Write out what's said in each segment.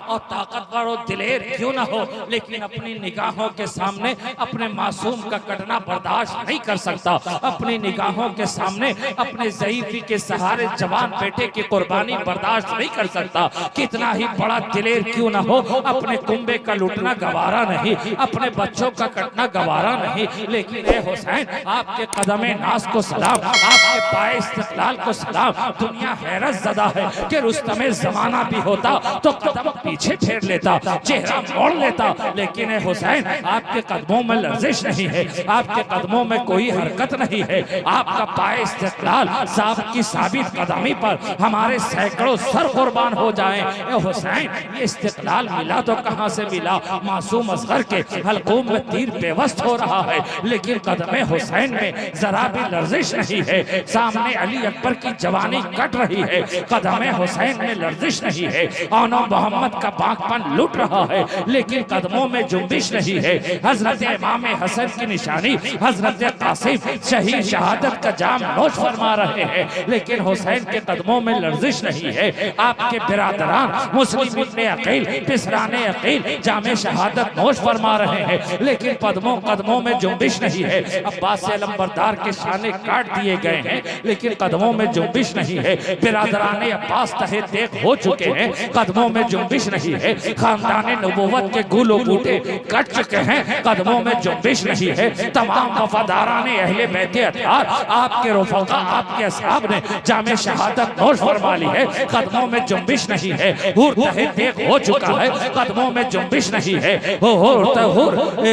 और ताकतवर और दिलेर क्यों ना हो, लेकिन अपनी निगाहों के सामने अपने मासूम का कटना बर्दाश्त नहीं कर सकता। अपनी निगाहों के सामने अपने ज़ईफ़ी के सहारे जवान बेटे की कुर्बानी बर्दाश्त नहीं कर सकता। कितना ही बड़ा दिलेर क्यों ना हो, अपने कुंबे का लुटना गवारा नहीं, अपने बच्चों का कटना गवारा नहीं। लेकिन ए हुसैन, आपके कदमे नाज को सलाम, आपके पाए इस्तिक़लाल को सलाम। दुनिया हैरत ज़दा है कि रुस्तमे ज़माना भी होता तो कदम पीछे फेर लेता, चेहरा मोड़ लेता। लेकिन ए हुसैन, आपके कदमों में लर्जिश नहीं है, आपके कदमों में कोई हरकत नहीं है। आपका पाए इस्तिक़लाल साहब की साबित कदमी पर हमारे सैकड़ों सर कुर्बान हो जाएं। ए हुसैन, ये इस्तिक़लाल मिला तो कहाँ से मिला? मासूम असगर के हलकों में तीर बेवस्त हो रहा है, लेकिन कदमे हुसैन में जरा भी लर्जिश नहीं है। सामने अली अकबर की जवानी कट रही है, कदमे हुसैन में लर्जिश नहीं है। आनो मोहम्मद का बागपन लुट रहा है, लेकिन कदमों में जुम्बिश नहीं है। हजरत इमाम हसन की निशानी हजरत कासिम शहीद शहादत का जाम नोश फरमा रहे हैं, लेकिन हुसैन के कदमों में लर्जिश नहीं है। आपके बिरादरान मुस्लिम इब्ने अकील पिसराने अकील जामे शहादत नोश फरमा रहे हैं, लेकिन कदमों में जुम्बिश नहीं है। अब्बास अलंबरदार के शाने काट दिए गए हैं, लेकिन कदमों में जुम्बिश नहीं है। बिरादराने अब्बास तहे देख हो चुके हैं, कदमों में जुम्बिश नहीं है। खानदाने नबूवत के गुलो बूटे कट चुके हैं, कदमों में जुम्बिश नहीं है। तमाम वफादाराने अहले बैते अतार आपके रफ़क़ा आपके असहाब ने जामे शहादत नोश फरमा ली है, कदमों में जुम्बिश नहीं है। हुर तहे देख हो चुका है, कदमों में जुम्बिश नहीं है।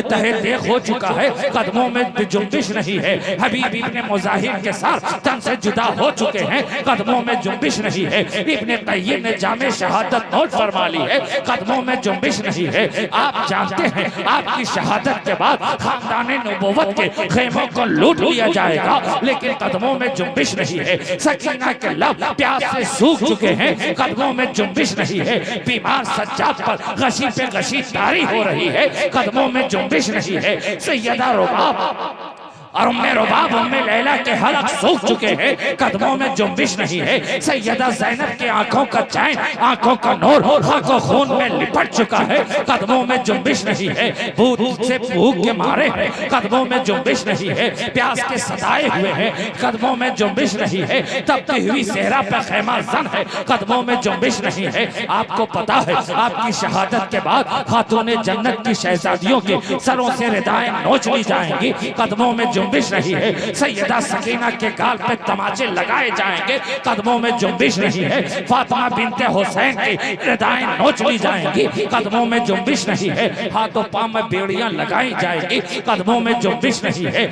तहे देख हो चुका है, कदमों में जुम्बिश नहीं है। हबीब इब्ने मुज़ाहिर के साथ तन से जुदा हो चुके हैं, कदमों में जुम्बिश नहीं है। इब्ने क़य्यिम ने जामे शहादत नोश फरमा ली है, कदमों में जुम्बिश नहीं है। आप जानते हैं आपकी शहादत के बाद खानदाने नबूवत के खेमों को लूट लिया जाएगा, लेकिन कदमों में जुम्बिश नहीं है। सकीना के लब प्यास से सूख चुके हैं, कदमों में जुम्बिश नहीं है। बीमार सज्जाद पर गशी पे गशी तारी हो रही है, कदमों में जुम्बिश नहीं है। सैयदा रुबाब और उम्मे रुबाब उम्मे लैला के हलक सूख चुके हैं, कदमों में जुम्बिश नहीं है। सैयदा ज़ैनब की आंखों का चैन आंखों का नूर खाको खून में लिपट चुका है, कदमों में जुम्बिश नहीं है। भूख से भूख के मारे हैं, कदमों में जुम्बिश नहीं है। प्यास के सताए हुए हैं, कदमों में जुम्बिश नहीं है। तबती हुई सेहरा पे खैमा जन है, कदमों में जुम्बिश नहीं है। आपको पता है आपकी शहादत के बाद खातूने जन्नत की शहजादियों के सरों से रिदाएं नोच ली जाएंगी, कदमों में जुम्बिश नहीं है। सैयदा सकीना के गाल पे तमाचे लगाए जाएंगे, कदमों में जुम्बिश नहीं है। फातिमा बिनते हुसैन की रिदाएं नोच ली जाएंगी, कदमों में जुम्बिश नहीं है। हाथों पांव में बेड़ियां लगाई जाएंगी, कदमों में जुम्बिश नहीं है।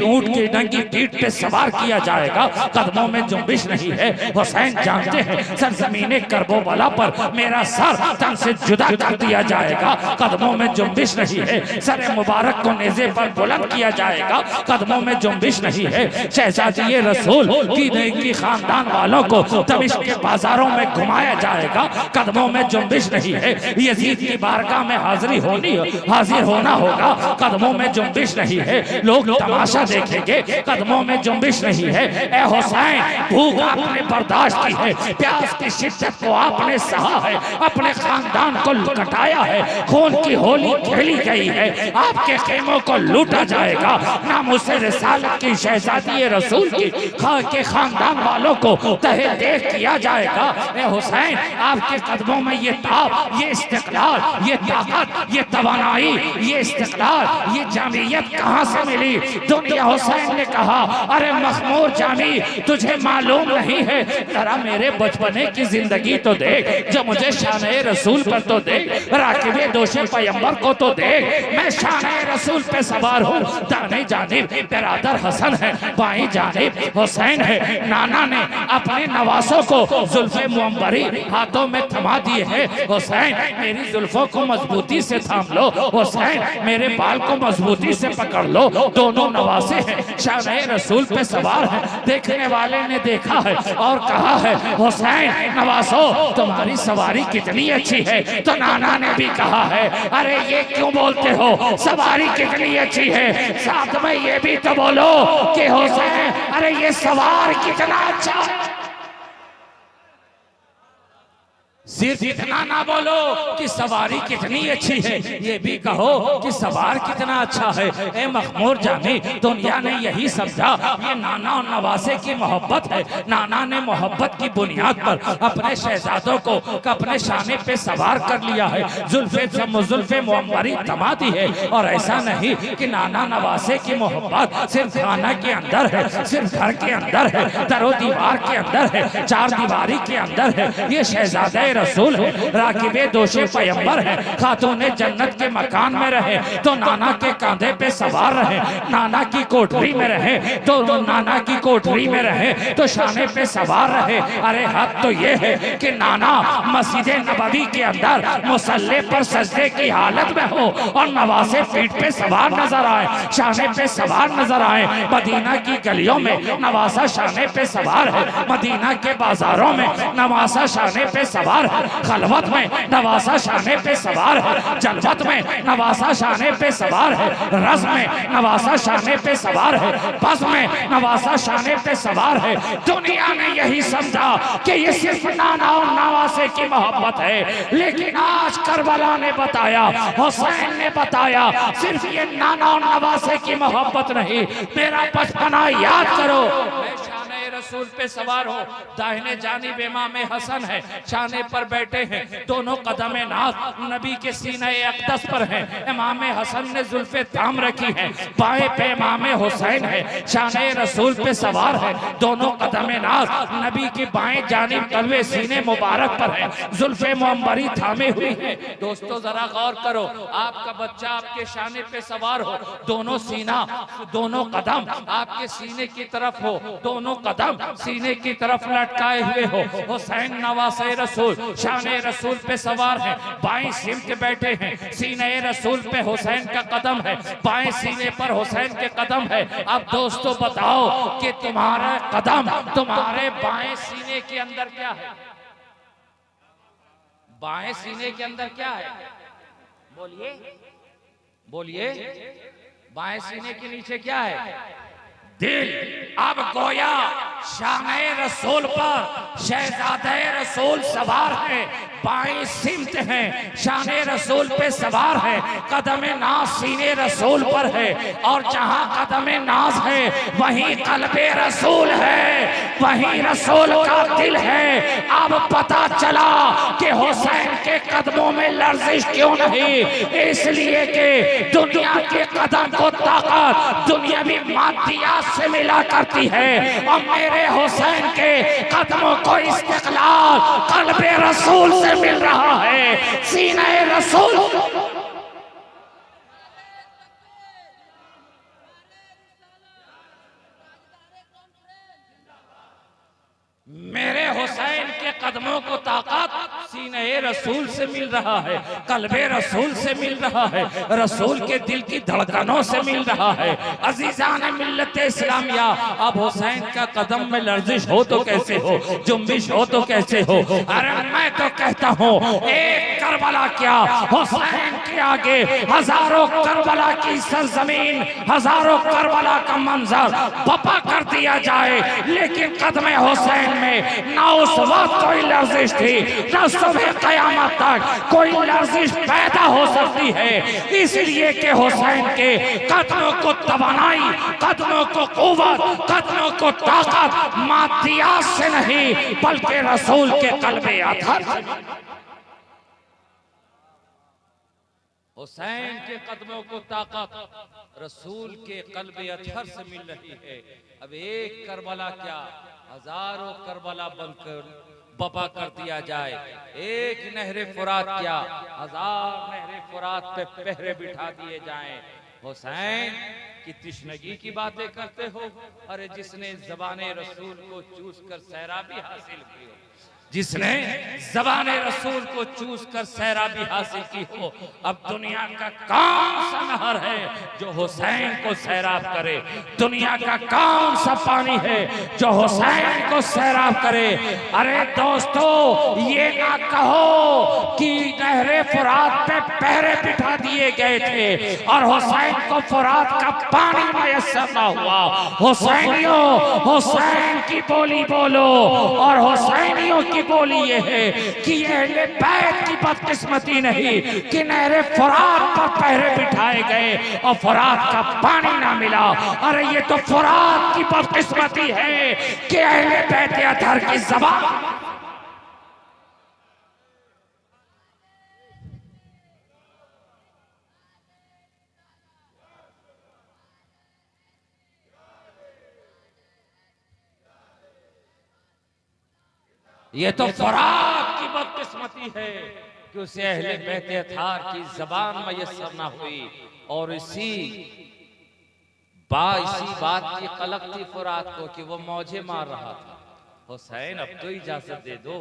ऊंट की नंगी पीठ पे सवार किया जाएगा, कदमों में जुम्बिश नहीं है। हुसैन जानते हैं सरजमीने करबला पर मेरा सर तन से जुदा कर दिया जाएगा, कदमों में जुम्बिश नहीं है। सर मुबारक को नेज़े पर बुलंद किया जाएगा, कदमों में जुम्बिश नहीं है। शहजादी रसूल की खानदान वालों को दमिश्क के बाजारों में घुमाया जाएगा, कदमों में जुम्बिश नहीं है। यजीद की बारगाह में हाजिर होना होगा, कदमों में जुम्बिश नहीं है। लोग तमाशा देखेंगे, कदमों में जुम्बिश नहीं है। ए हुसैन, भूख आपने बर्दाश्त की है, प्यास की शिद्दत को आपने सहा है, अपने खानदान को कटाया है, खून की होली खेली गई है, आपके खेमों को लूटा जाएगा। नामुसे रिसालत की शहजादी रसूल के खानदान वालों को तहे देख किया जाएगा। ए हुसैन, आपके कदमों में ये ताब, ये इस्तिक़लाल, ये ताकत, ये तवानाई, ये इस्तिक़लाल, ये जामियत कहाँ से मिली? दुनिया हुसैन ने कहा, अरे मखमूर जामी, तुझे मालूम नहीं है, जरा मेरे बचपने की जिंदगी तो देख, जो मुझे शान-ए रसूल पर तो देख, राकिबे दोषे पैगंबर को तो देख। मैं शान-ए रसूल पे सवार हूँ, दाने जानिब बिरादर हसन है, बाएं जानिब हुसैन है। नाना ने अपने नवासों को जुल्फ़े मुअम्बरी हाथों में थमा दिए हैं। हुसैन, मेरी जुल्फों को मजबूती से थाम लो, हुसैन मेरे बाल को मजबूती से पकड़ लो। दोनों नवासे हैं, शान-ए रसूल पे सवार है। देखने वाले ने देखा है और कहा है, हुसैन नवासो तुम्हारी सवारी कितनी अच्छी है। तो नाना ने भी कहा है, अरे ये क्यों बोलते हो, सवारी कितनी अच्छी है, साथ में ये भी तो बोलो कि हुसैन अरे ये सवार कितना अच्छा है। सिर्फ इतना ना बोलो कि सवारी कितनी अच्छी है, ये भी कहो कि सवार कितना अच्छा है। ए मखमूर जानी, दुनिया ने यही समझा ये नाना और नवासे की मोहब्बत है। नाना ने मोहब्बत की बुनियाद पर अपने शहजादों को अपने शाने पे सवार कर लिया है, जुल्फे मुअम्मरी थमा दी है। और ऐसा नहीं कि नाना नवासे की मोहब्बत सिर्फ खाना के अंदर है, सिर्फ घर के अंदर है, दरो दीवार के अंदर है, चार दीवारी के अंदर है। ये शहजादे रसूल है, राकिबे दोषे पैगंबर है, खातूने जन्नत के मकान में रहे तो नाना के कंधे पे सवार रहे, नाना की कोठरी में रहे तो नाना की कोठरी में रहे तो शाने पे सवार रहे। अरे हद तो ये है कि नाना मस्जिद नबवी के अंदर मुसल्ले पर सजदे की हालत में हो और नवासे पीठ पे सवार नजर आए, शाने पे सवार नजर आए। मदीना की गलियों में नवासा शाने पे सवार है, मदीना के बाजारों में नवासा शाने पे सवार है, खलवत में नवासा शाने पे सवार है, जलवत में नवासा शाने पे सवार है, रस में नवासा शाने पे सवार है, बस में नवासा शाने पे सवार है। दुनिया ने यही समझा कि ये सिर्फ नाना और नवासे की मोहब्बत है, लेकिन आज करबला ने बताया, हुसैन ने बताया, सिर्फ ये नाना और नवासे की मोहब्बत नहीं। मेरा बचपना याद करो, रसूल पे सवार हो, दाहिने जानिब इमाम हसन है, शाने पर बैठे हैं, दोनों कदम नाज नबी के सीने अक़दस पर हैं। इमाम हसन ने जुल्फे थाम रखी हैं, बाएं पे इमाम हुसैन है, शाने रसूल पे सवार है, दोनों कदम नाज नबी की बाएं जानिब तलवे सीने मुबारक पर है, जुल्फे मुअम्मरी थामे हुई है। दोस्तों जरा गौर करो, आपका बच्चा आपके शाने पे सवार हो, दोनों सीना दोनों कदम आपके सीने की तरफ हो, दोनों कदम सीने की तरफ लटकाए हुए हो। हुसैन नवासे रसूल शाने रसूल पे सवार है, बाएं सिमत बैठे हैं, सीने रसूल पे हुसैन का कदम है, बाएं सीने पर हुसैन के कदम है। अब दोस्तों बताओ कि तुम्हारा कदम तुम्हारे बाएं सीने के अंदर क्या है? बाएं सीने के अंदर क्या है? बोलिए बोलिए, बाएं सीने के नीचे क्या है? दिल। अब गोया शाने रसूल पर शहजादे रसूल सवार है, बाएं सिमत है, शाने रसूल पे सवार है, कदम नाज सीने रसूल पर है, और जहां कदम नाज है वहीं कल्बे रसूल है, वहीं रसूल का दिल है। अब पता चला कि हुसैन के कदमों में लर्जिश क्यों नहीं, इसलिए कि दुनिया के कदम को ताकत दुनियावी मादियात से मिला करती है, और मेरे हुसैन के कदमों को इस्तिक़लाल कल्बे रसूल से मिल रहा है, सीने रसूल। मेरे हुसैन के कदमों को ताकत सीने रसूल से मिल रहा है, कल्बे रसूल से मिल रहा है, रसूल के दिल की धड़कनों से मिल रहा है। अजीजान मिल्लत इस्लामिया, अब हुसैन का कदम में लर्जिश हो तो कैसे हो, जुम्बिश हो तो कैसे हो। अरे मैं तो कहता हूँ एक करबला क्या, हुसैन के आगे हजारों करबला की सरजमीन, हजारों करबला का मंजर बपा कर दिया जाए, लेकिन कदम हुसैन में ना उस वक्त कोई लर्जिश थी, ना सुबह क़यामत तक कोई लर्जिश पैदा हो सकती है, इसलिए कि हुसैन के कदमों को तवानाई, कदमों को क़ुव्वत, कदमों को ताकत मादियात से नहीं बल्कि रसूल के कल्बे अतहर। हुसैन के कदमों को ताकत रसूल के कल्बे अतहर से मिल रही है। अब एक करबला क्या, हजारों करबला बनकर बपा कर दिया जाए, एक नहरे फुरात क्या, हजार नहरे फुरात पे पहरे बिठा दिए जाएं। हुसैन की तिश्नगी की बातें करते हो? अरे जिसने ज़बाने रसूल को चूस कर सैराबी हासिल की हो, जिसने ज़बाने रसूल को चूस कर सैराबी हासिल की हो, अब दुनिया का कौन सा नहर है जो हुसैन को सैराब करे? दुनिया का कौन सा पानी है जो हुसैन को सैराब करे? अरे दोस्तों, ये ना कहो कि नहरे फुरात पे पहरे बिठा दिए गए थे और हुसैन को फुरात का पानी मयस्सर ना हुआ। हुसैनियों, हुसैन की बोली बोलो और हुसैनियों की बोली ये है कि अहले बैत की बदकिस्मती नहीं कि नहरे फुरात पर पहरे बिठाए गए और फुरात का पानी ना मिला। अरे ये तो फुरात की बदकिस्मती है कि अहले बैत अतहर की ज़बान। ये तो फुरात की बदकिस्मती है कि उसे अहले बैत अतहार की जबान मयस्सर ना हुई। और इसी बात की कलक थी फुरात को कि वो मौजे मार रहा था। हुसैन अब तो इजाजत दे दो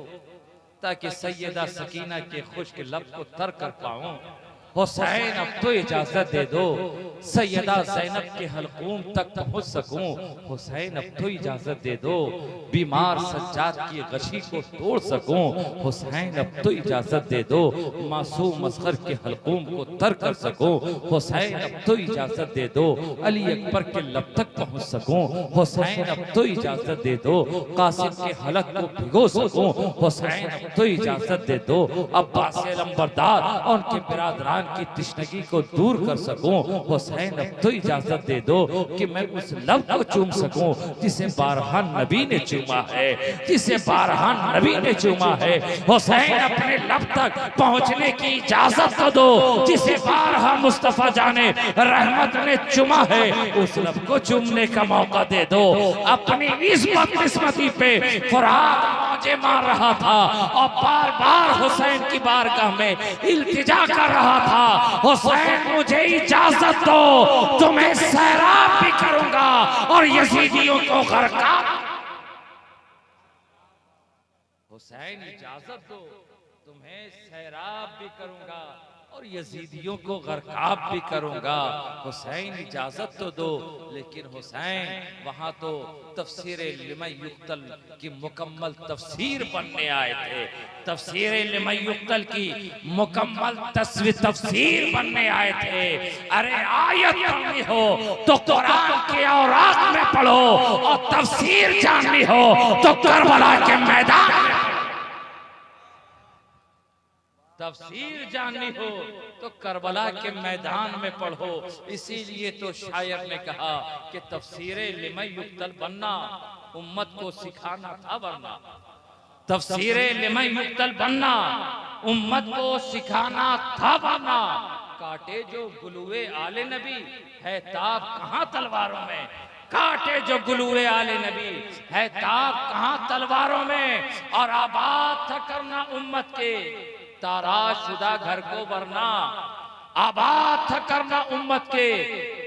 ताकि सैयदा सकीना के खुश्क लब को तर कर पाऊं। हुसैन अब तो इजाजत दे दो सैयदा ज़ैनब के हलकूम तक पहुंच सकूं। हुसैन अब तो इजाजत दे दो बीमार सज्जाद की गशी को तोड़ सकूं। हुसैन अब तो इजाजत दे दो मासूम असगर के हलकूम को तर कर सकूं। हुसैन अब तो इजाजत दे दो अली अकबर के लब तक पहुंच सकूं। हुसैन अब तो इजाजत दे दो कासिम के हलक को भिगो सकूं। हुसैन अब तो इजाजत दे दो अब्बास लंबरदार और उनके बिरादरान की तिश्नगी को दूर कर सकूं। हुसैन अब तो इजाजत दे दो कि मैं उस लब को चूम सकूं जिसे बारहा नबी ने चूमा है, जिसे बारहा नबी ने चूमा है। हुसैन अपने लब तक पहुंचने की इजाजत तो दो जिसे बारहा मुस्तफा जाने रहमत ने चूमा है, उस लब को चूमने का मौका दे दो। अपनी इस बदकिस्मती पे फुरात मौजे मार रहा था और बार बार हुसैन की बारगाह में इल्तिजा कर रहा था, हुसैन मुझे इजाजत दो तो मैं सैराब भी करूंगा और यजीदियों को गरकाब। हुसैन इजाजत दो तुम्हें सैराब भी करूंगा और यजीदियों को गरकाब भी करूंगा। हुसैन इजाजत तो दो। लेकिन हुसैन वहां तो तफसीर लिमा युक्तल की मुकम्मल तफसीर बनने आए थे, तफसीर लिमा युक्तल की मुकम्मल तफसीर बनने आए थे। अरे आयत पढ़नी हो तो कुरान के औराक में पढ़ो और तफसीर जाननी हो तो करबला के मैदान में। तफसीर जाननी हो तो करबला के मैदान में पढ़ो। इसीलिए तो शायर ने कहा कि तफसीरे लिमा युक्तल बनना उम्मत को सिखाना था वरना। तफसीरे लिमा युक्तल बनना उम्मत को सिखाना था वरना। काटे जो गुलुए आले नबी है ताब कहां तलवारों में, काटे जो गुलुए आले नबी है ताब कहां तलवारों में। और आबाद था करना उम्मत के ताराशुदा घर को वरना, आबाद था करना उम्मत के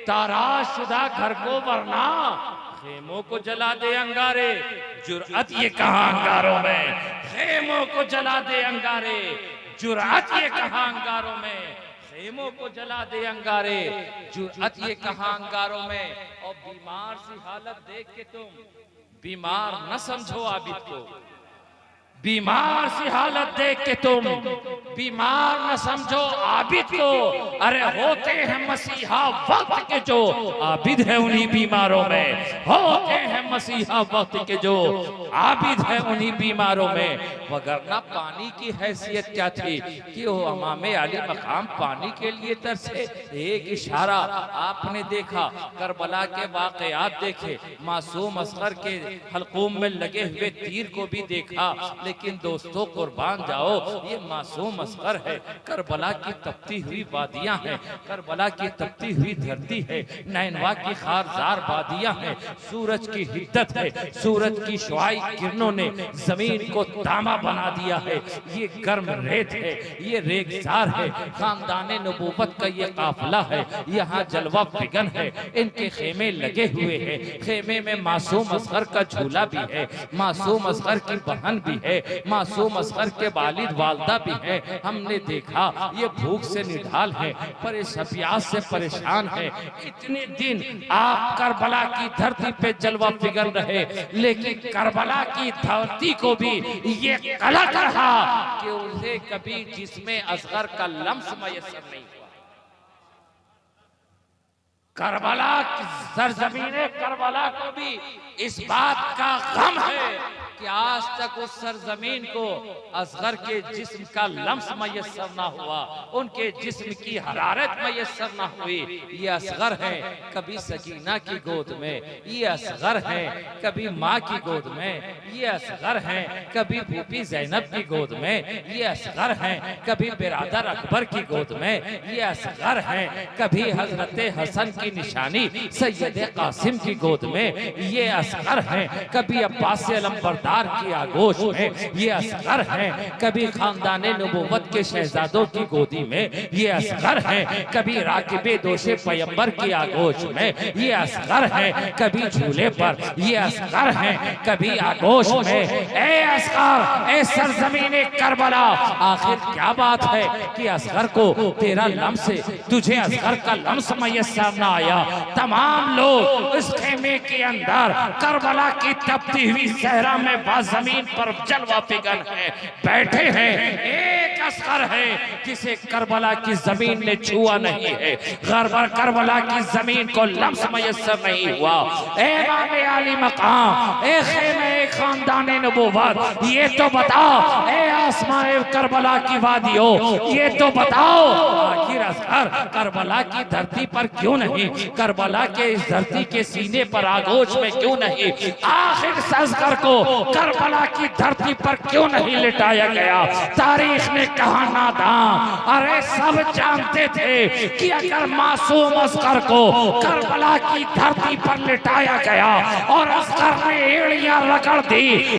ताराशुदा घर को वरना। खेमों को जला दे अंगारे जुर्अत ये कहां अंगारों में, खेमों को जला दे अंगारे जुर्अत ये कहां अंगारों में, खेमों को जला दे अंगारे जुर्अत ये कहां अंगारों में। और बीमार सी हालत देख के तुम बीमार न समझो आबिद को, बीमार सी हालत देख के तुम बीमार न समझो आबिद को। अरे होते हैं मसीहा वक्त के जो आबिद है उन्हीं बीमारों में, होते हैं मसीहा वक्त के जो आबिद है उन्हीं बीमारों में। वगरना पानी की हैसियत क्या थी कि वो इमाम अली मकाम पानी के लिए तरसे। एक इशारा आपने देखा, करबला के वाकयात देखे, मासूम असगर के हलकूम में लगे हुए तीर को भी देखा। लेकिन दोस्तों कुर्बान जाओ, ये मासूम असगर है, करबला की तपती हुई वादियां हैं, करबला की तपती हुई धरती है, नैनवा की खारजार वादियां हैं, सूरज की हिद्दत है, सूरज की शुआई किरणों ने जमीन को तामा बना दिया है। ये गर्म रेत है, ये रेगजार है, खानदाने नबूवत का ये काफिला है, यहाँ जलवा फिगन है, इनके खेमे लगे हुए हैं। खेमे में मासूम असगर का झूला भी है, मासूम असगर की बहन भी है, मासूम असगर के वालिद वालदा भी है। हमने देखा ये भूख से निढाल है, प्यास से परेशान है। इतने दिन आप करबला की धरती पे जलवा फिगर रहे, लेकिन करबला की धरती को भी ये कलक रहा कि उसे कभी जिसमें असगर का लम्स मयसर नहीं हुआ। करबला की सरजमीने करबला को भी इस बात का गम है कि आज तक उस सरजमीन को असगर के जिस्म का लम्स मयस्सर ना हुआ, उनके जिस्म की हरारत मयस्सर ना हुई। ये असगर है कभी सकीना की गोद में, ये असगर है कभी माँ की गोद में, ये असगर है कभी फूफी ज़ैनब की गोद में, ये असगर है कभी बिरादर अकबर की गोद में, ये असगर है कभी हजरत हसन की निशानी सैयद कासिम की गोद में, ये असगर है कभी अब्बास अलमबरदार की आगोश में, ये असगर है कभी खानदान नबूवत के शहजादों की गोदी में, ये असगर है कभी राकिबे दोशे पैगंबर की आगोश में, ये असगर है कभी झूले पर, ये असगर है कभी आगोश में। ए असगर, ए सरजमीन करबला, आखिर क्या बात है कि असगर को तेरा लम्स, तुझे असगर का लम्स मयस्सर न आया। तमाम लोग इस खेमे के अंदर करबला की तपती हुई सहरा में बाज़मीन पर जलवा फिगन है, बैठे हैं। एक असगर है जिसे करबला की जमीन ने छुआ नहीं है, करबला की जमीन को लम्स मयस्सर नहीं हुआ। ए इमाम आली मकाम, ए खेमे खानदान नबूवत, ये तो बताओ, ए आसमां करबला की वादियों, ये तो बताओ, आखिर असगर करबला की धरती पर क्यों नहीं, करबला के इस धरती के सीने पर आगोश में क्यों नहीं, आखिर असगर को करबला की धरती पर क्यों नहीं लिटाया गया। तारीख ने कहा नादान, अरे सब जानते थे कि अगर मासूम असगर को करबला की धरती पर लिटाया गया और असगर ने एड़ियां रगड़ दी